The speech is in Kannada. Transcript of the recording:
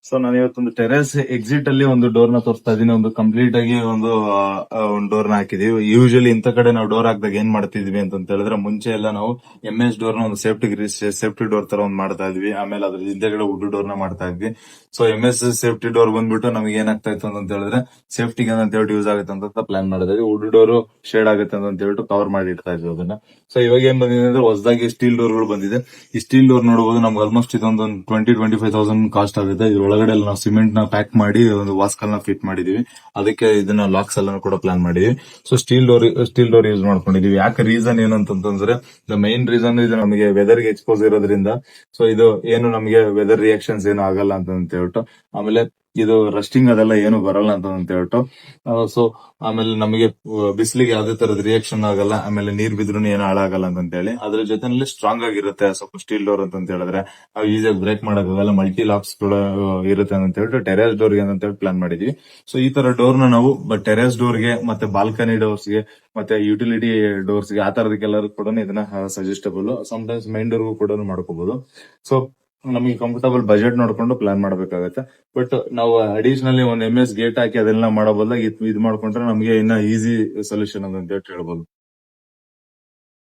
ಸೊ ನಾನು ಇವತ್ತೊಂದು ಟೆರೆಸ್ ಎಕ್ಸಿಟ್ ಅಲ್ಲಿ ಒಂದು ಡೋರ್ ನ ತೋರಿಸ್ತಾ ಇದ್ದೀನಿ. ಒಂದು ಕಂಪ್ಲೀಟ್ ಆಗಿ ಒಂದು ಡೋರ್ ನ ಹಾಕಿದೀವಿ. ಯೂಶಲಿ ಇಂಥ ಕಡೆ ನಾವು ಡೋರ್ ಹಾಕಿದಾಗ ಏನ್ ಮಾಡ್ತಿದ್ವಿ ಅಂತ ಹೇಳಿದ್ರೆ, ಮುಂಚೆ ಎಲ್ಲ ನಾವು MS ಡೋರ್ ನ ಒಂದು ಸೇಫ್ಟಿ ಡೋರ್ ತರ ಒಂದು ಮಾಡ್ತಾ ಇದ್ವಿ. ಆಮೇಲೆ ಅದ್ರ ಹಿಂದೆಗಡೆ ವುಡ್ ಡೋರ್ ನ ಮಾಡ್ತಾ ಇದ್ವಿ. ಸೊ MS ಸೇಫ್ಟಿ ಡೋರ್ ಬಂದ್ಬಿಟ್ಟು ನಮಗೆ ಏನಾಗ್ತಾ ಇತ್ತು ಅಂತ ಹೇಳಿದ್ರೆ, ಸೇಫ್ಟಿಗೆ ಅಂತ ಹೇಳ್ಬಿಟ್ಟು ಯೂಸ್ ಆಗುತ್ತೆ ಅಂತ ಪ್ಲಾನ್ ಮಾಡಿದ್ವಿ. ವುಡ್ ಡೋರ್ ಶೇಡ್ ಆಗುತ್ತೆ ಅಂತ ಹೇಳ್ಬಿಟ್ಟು ಕವರ್ ಮಾಡಿ ಇಡ್ತಾ ಇದ್ವಿ ಅದನ್ನ. ಸೊ ಇವಾಗ ಏನ್ ಬಂದಿದೆ ಅಂದ್ರೆ, ಹೊಸದಾಗಿ ಸ್ಟೀಲ್ ಡೋರ್ ಗಳು ಬಂದಿದೆ. ಈ ಸ್ಟೀಲ್ ಡೋರ್ ನೋಡಬಹುದು, ನಮ್ಗೆ ಆಲ್ಮೋಸ್ಟ್ ಇದೊಂದು 20-25,000 ಕಾಸ್ಟ್ ಆಗುತ್ತೆ. ಇದ್ರೊಳಗಡೆ ನಾವು ಸಿಮೆಂಟ್ ನ ಪ್ಯಾಕ್ ಮಾಡಿ ಒಂದು ವಾಸ್ಕಲ್ ನ ಫಿಟ್ ಮಾಡಿದೀವಿ. ಅದಕ್ಕೆ ಇದನ್ನ ಲಾಕ್ಸ್ ಎಲ್ಲ ಕೂಡ ಪ್ಲಾನ್ ಮಾಡಿದೀವಿ. ಸೊ ಸ್ಟೀಲ್ ಡೋರ್ ಯೂಸ್ ಮಾಡ್ಕೊಂಡಿದೀವಿ. ಯಾಕೆ ರೀಸನ್ ಏನು ಅಂತಂದ್ರೆ, ದ ಮೈನ್ ರೀಸನ್ ಇದು ನಮಗೆ ವೆದರ್ ಗೆ ಎಕ್ಸ್ಪೋಸ್ ಇರೋದ್ರಿಂದ. ಸೊ ಇದು ಏನು ನಮಗೆ ವೆದರ್ ರಿಯಾಕ್ಷನ್ಸ್ ಏನು ಆಗಲ್ಲ ಅಂತ ಹೇಳ್ಬಿಟ್ಟು, ಆಮೇಲೆ ಇದು ರಸ್ಟಿಂಗ್ ಅದೆಲ್ಲ ಏನು ಬರಲ್ಲ ಅಂತ ಹೇಳ್ಬಿಟ್ಟು, ಸೊ ಆಮೇಲೆ ನಮಗೆ ಬಿಸಿಲಿಗೆ ಯಾವ್ದೇ ತರದ ರಿಯಾಕ್ಷನ್ ಆಗಲ್ಲ, ಆಮೇಲೆ ನೀರ್ ಬಿದ್ರು ಏನು ಹಾಳಾಗಲ್ಲ ಅಂತ ಹೇಳಿ. ಅದ್ರ ಜೊತೆನಲ್ಲಿ ಸ್ಟ್ರಾಂಗ್ ಆಗಿರುತ್ತೆ ಸ್ವಲ್ಪ ಸ್ಟೀಲ್ ಡೋರ್ ಅಂತ ಹೇಳಿದ್ರೆ. ನಾವು ಈಸಿಯಾಗಿ ಬ್ರೇಕ್ ಮಾಡಕ್ಕಾಗಲ್ಲ, ಮಲ್ಟಿ ಲಾಕ್ಸ್ ಕೂಡ ಇರುತ್ತೆ ಅಂತ ಹೇಳ್ಬಿಟ್ಟು ಟೆರೇಸ್ ಡೋರ್ ಗೆ ಅಂತ ಹೇಳಿ ಪ್ಲಾನ್ ಮಾಡಿದೀವಿ. ಸೊ ಈ ತರ ಡೋರ್ ನ ನಾವು ಟೆರೇಸ್ ಡೋರ್ ಗೆ, ಮತ್ತೆ ಬಾಲ್ಕನಿ ಡೋರ್ಸ್ ಗೆ, ಮತ್ತೆ ಯುಟಿಲಿಟಿ ಡೋರ್ಸ್ ಗೆ, ಆ ತರದಕ್ಕೆಲ್ಲರೂ ಕೂಡ ಇದನ್ನ ಸಜೆಸ್ಟಬಲ್. ಸಮಟೈಮ್ಸ್ ಮೈನ್ ಡೋರ್ ಕೂಡ ಮಾಡ್ಕೋಬಹುದು. ಸೊ ನಮಗೆ ಕಂಫರ್ಟಬಲ್ ಬಜೆಟ್ ನೋಡ್ಕೊಂಡು ಪ್ಲಾನ್ ಮಾಡಬೇಕಾಗತ್ತೆ. ಬಟ್ ನಾವು ಅಡಿಷನಲಿ ಒಂದು MS ಗೇಟ್ ಹಾಕಿ ಅದೆಲ್ಲ ಮಾಡೋ ಬದಲಾಗಿ ಇದು ಮಾಡ್ಕೊಂಡ್ರೆ ನಮಗೆ ಇನ್ನ ಈಸಿ ಸೊಲ್ಯೂಷನ್ ಅಂತ ಹೇಳ್ಬೋದು.